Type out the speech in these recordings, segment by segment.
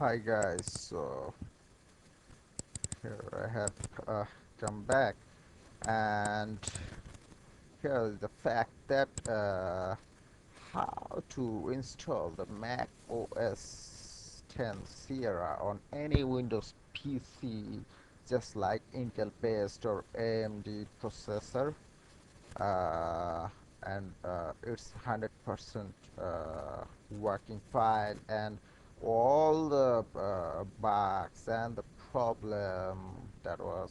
Hi guys, so here I have come back, and here is the fact that how to install the Mac OS 10 Sierra on any Windows PC, just like Intel based or AMD processor, uh, and it's 100% working fine, and all the bugs and the problem that was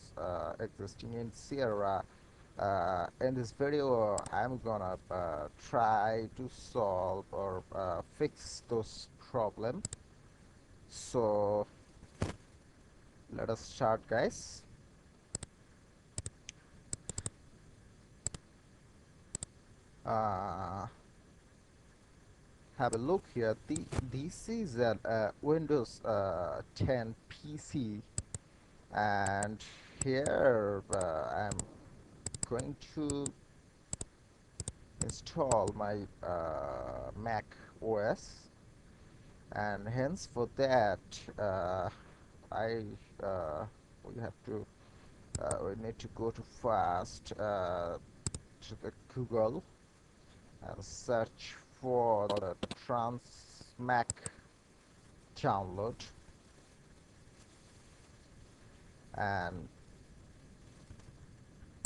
existing in Sierra. In this video, I'm gonna try to solve or fix those problems. So let us start, guys. Uh, have a look here. This is a Windows 10 PC, and here I'm going to install my Mac OS, and hence for that I we have to we need to go to first to the Google and search for the Transmac download, and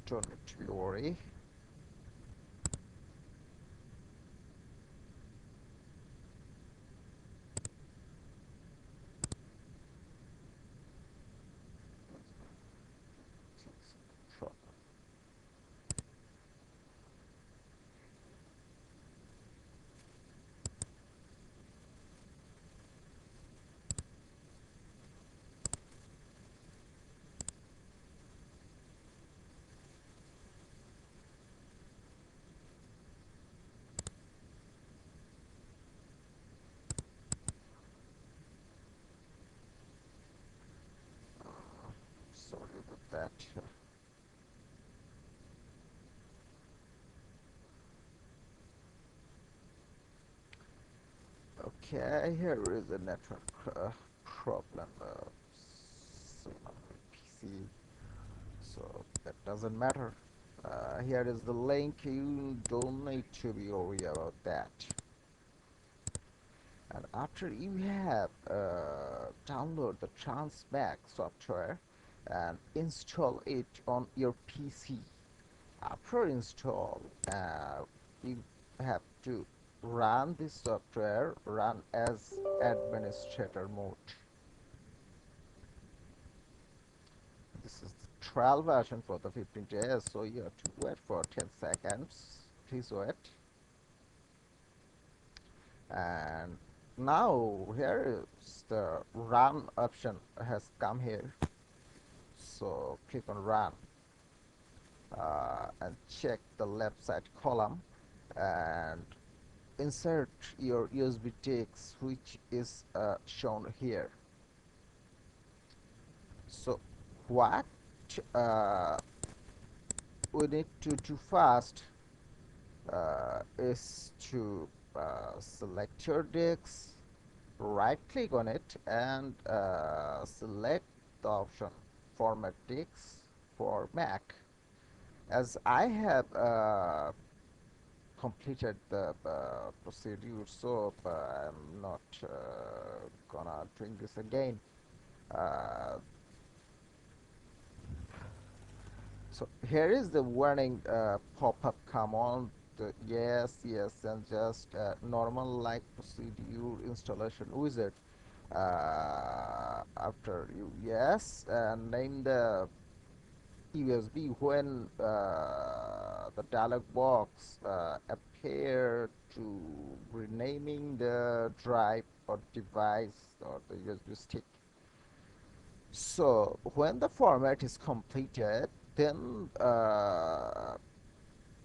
don't need to worry. Sorry about that. Okay, here is a network problem. So on my PC, so that doesn't matter. Here is the link. You don't need to be worried about that. And after you have download the Transmac software and install it on your PC, after install, you have to run this software, run as administrator mode. This is the trial version for the 15 days, so you have to wait for 10 seconds. Please wait. And now here is the run option has come here, so click on run, and check the left side column and insert your USB sticks, which is shown here. So what uh, we need to do first is to select your disks, right click on it, and select the option format disks for Mac. As I have completed the procedure, so I'm not gonna doing this again. Uh, so here is the warning pop-up. Come on, yes, yes, and just normal like procedure installation wizard. After you yes, and name the USB. When the dialog box appear to renaming the drive or device or the USB stick. So when the format is completed, then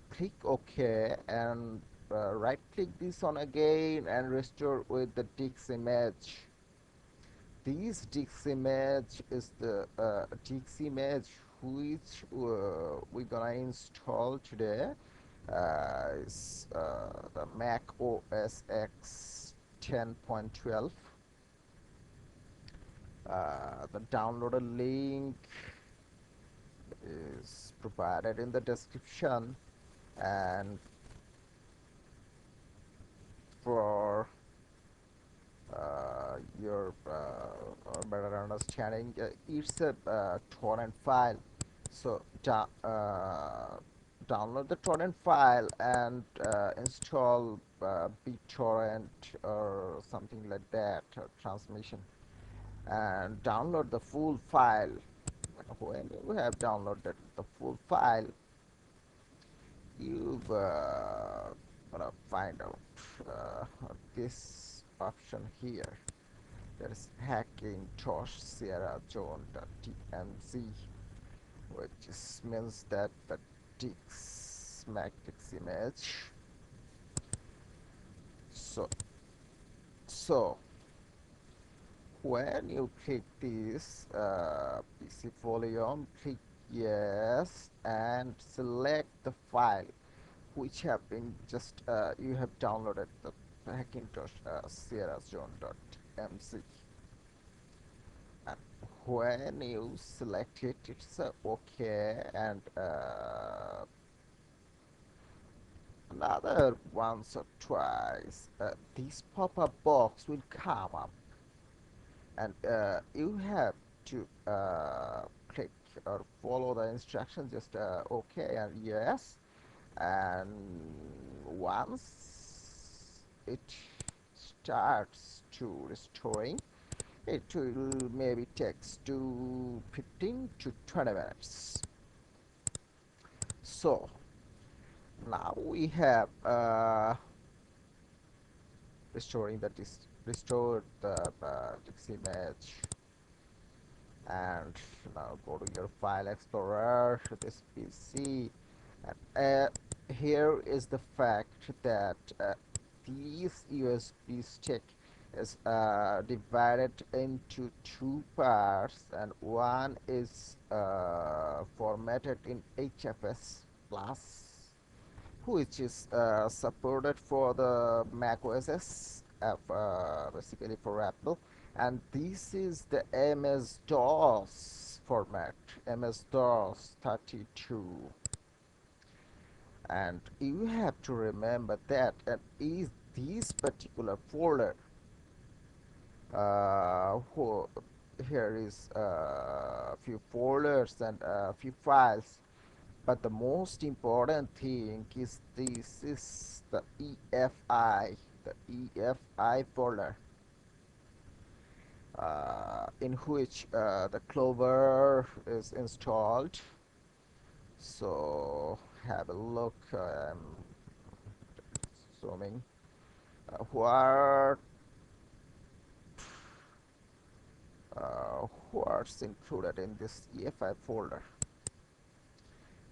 click OK, and right click this on again and restore with the disk image. This disk image is the disk image which we're gonna install today. Is the Mac OS X 10.12. The downloaded link is provided in the description, and for your or better understanding, it's a torrent file. So download the torrent file and install BitTorrent or something like that, transmission, and download the full file. When you have downloaded the full file, you gonna find out this option here. There is Hackintosh Sierra John.tmz, which means that the Dix matrix image. So when you click this PC volume, click yes and select the file which have been just you have downloaded, the Hackintosh Sierra John.mz. And when you select it, it's okay, and another once or twice this pop-up box will come up, and you have to click or follow the instructions, just okay and yes. And once it starts to restoring, it will maybe takes to 15 to 20 minutes. So now we have restored the Dix image, and now go to your file explorer, this PC, and here is the fact that this USB stick is divided into two parts, and one is formatted in HFS plus, which is supported for the Mac OS, basically for Apple, and this is the MS-DOS format, MS-DOS 32. And you have to remember that is this particular folder, here is a few folders and a few files, but the most important thing is this is the EFI folder, in which the Clover is installed. So have a look. I'm zooming. What's included in this EFI folder?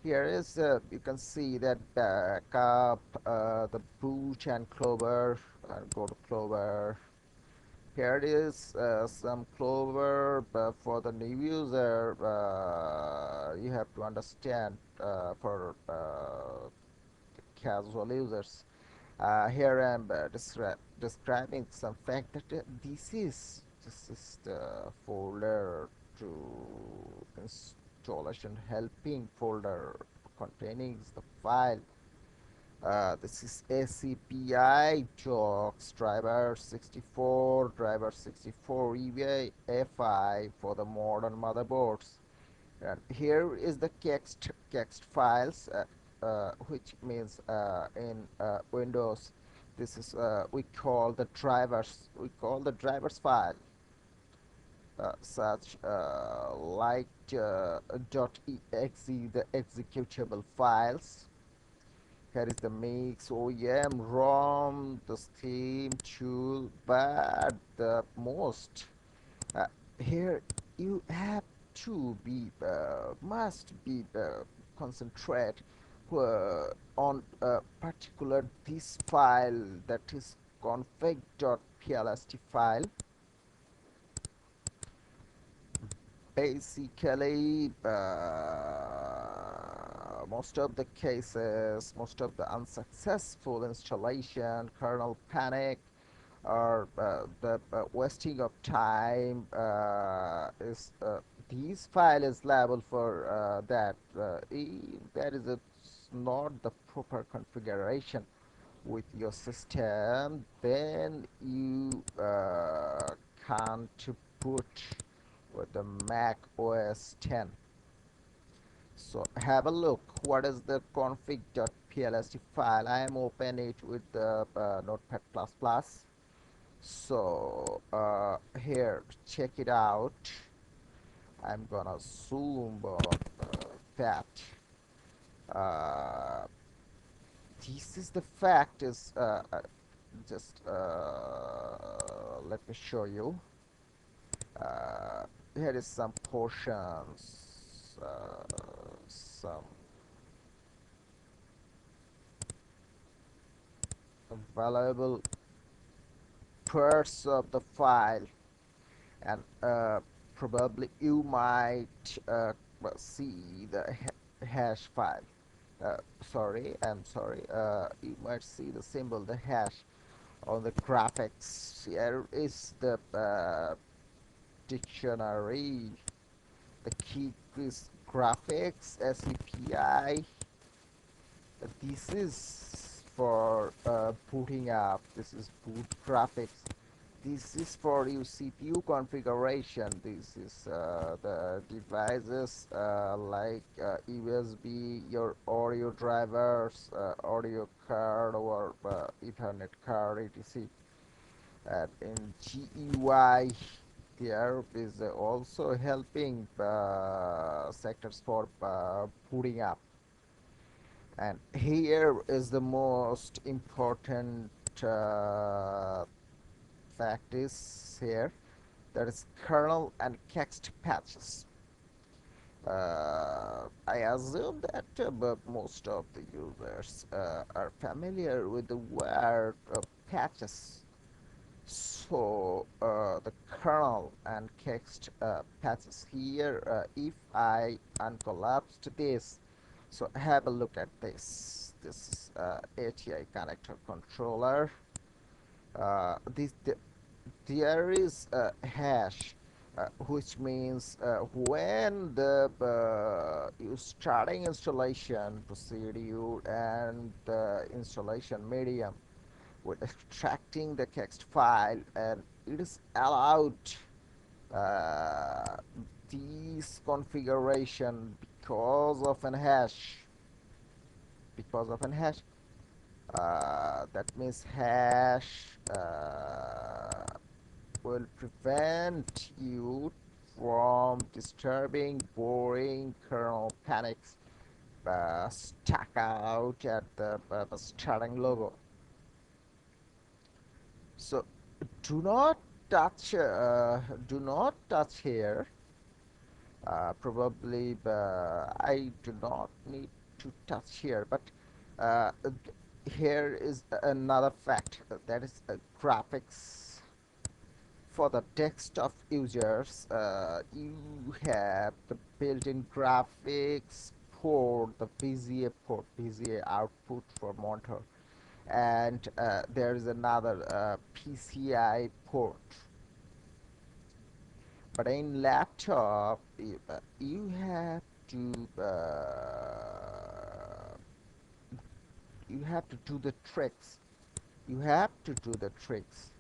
Here is you can see that backup, the boot and Clover. Go to Clover. Here it is, some Clover for the new user. You have to understand for casual users. Here I'm describing some fact that this is the folder to installation helping folder containing the file. This is ACPI jocks driver 64 EVA for the modern motherboards. And here is the text files, which means in Windows, this is we call the drivers file, such like .exe, the executable files. Here is the mix, OEM, ROM, the scheme tool, but the most here you have to be must be concentrate on particular this file, that is config.plst file. Basically most of the cases, most of the unsuccessful installation, kernel panic, or the wasting of time is this file is liable for that. That is not the proper configuration with your system, then you can't put with the Mac OS 10. So have a look. What is the config.plst file? I am open it with the Notepad++. So here, check it out. I'm gonna zoom on that. Uh, this is the fact is just let me show you. Uh, Here is some portions, some valuable parts of the file, and probably you might see the hash file. I'm sorry. You might see the symbol, the hash, on the graphics. Here is the dictionary. The key is graphics, SEPI. This is for booting up. This is boot graphics. This is for your CPU configuration. This is the devices like USB, your audio drivers, audio card, or Ethernet card, etc. And in GUI, there is also helping sectors for booting up. And here is the most important fact is here, that is kernel and kext patches. I assume that most of the users are familiar with the word patches. So the kernel and kext patches here, if I uncollapsed this, so have a look at this. This is ATI connector controller. There is a hash, which means when the you starting installation procedure and the installation medium with extracting the text file, and it is allowed uh, this configuration because of an hash, that means hash will prevent you from disturbing boring kernel panics stuck out at the starting logo. So do not touch do not touch here. Probably I do not need to touch here, but uh, here is another fact, that is graphics. For the desktop users, you have the built-in graphics port, the VGA port, VGA output for monitor, and there is another PCI port. But in laptop, you have to do the tricks. You have to do the tricks.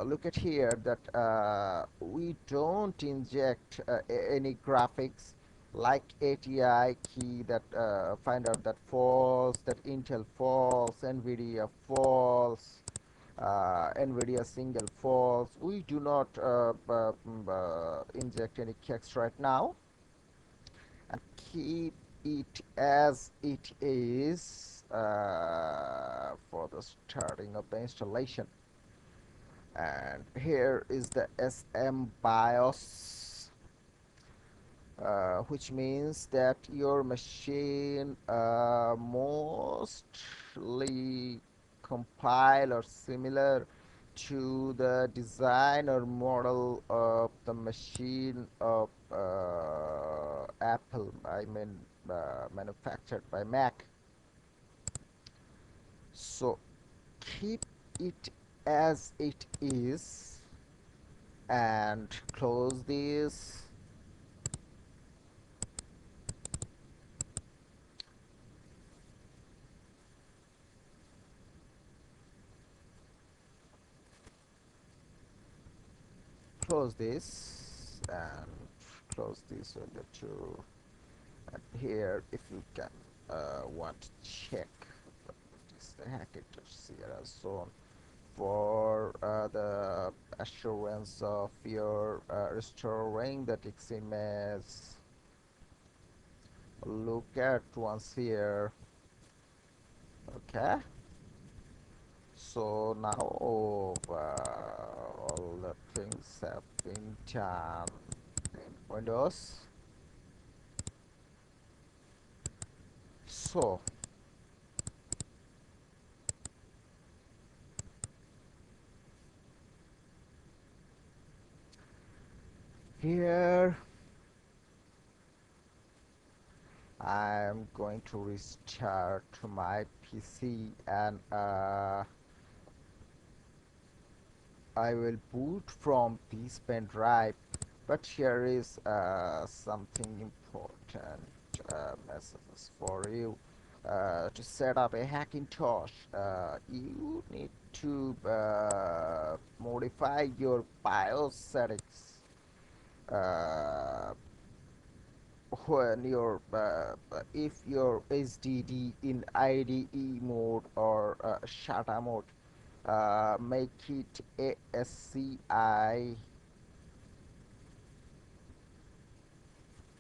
Look at here that we don't inject any graphics like ATI key that find out that false, that Intel false, NVIDIA false, NVIDIA single false. We do not inject any kexts right now, and keep it as it is for the starting of the installation. And here is the SM BIOS, which means that your machine mostly compile or similar to the design or model of the machine of Apple, I mean manufactured by Mac. So keep it as it is and close this. Close this and close this window too. And here, if you can want to check this Hackintosh Sierra Zone for the assurance of your restoring the text image. Look at once here. Okay. So now all the things have been done in Windows. So here I'm going to restart my PC and I will boot from this pen drive. But here is something important messages for you. To set up a Hackintosh, you need to modify your BIOS settings. Uh, when your if your HDD in IDE mode or SATA mode, make it ASCII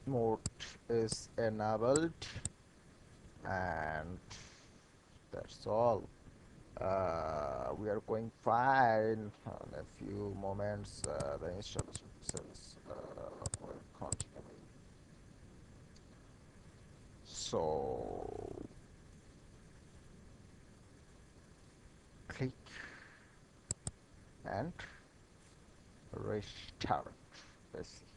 mode is enabled, and that's all. We are going fine. In a few moments, the installation process will continue. So click and restart. Let's see.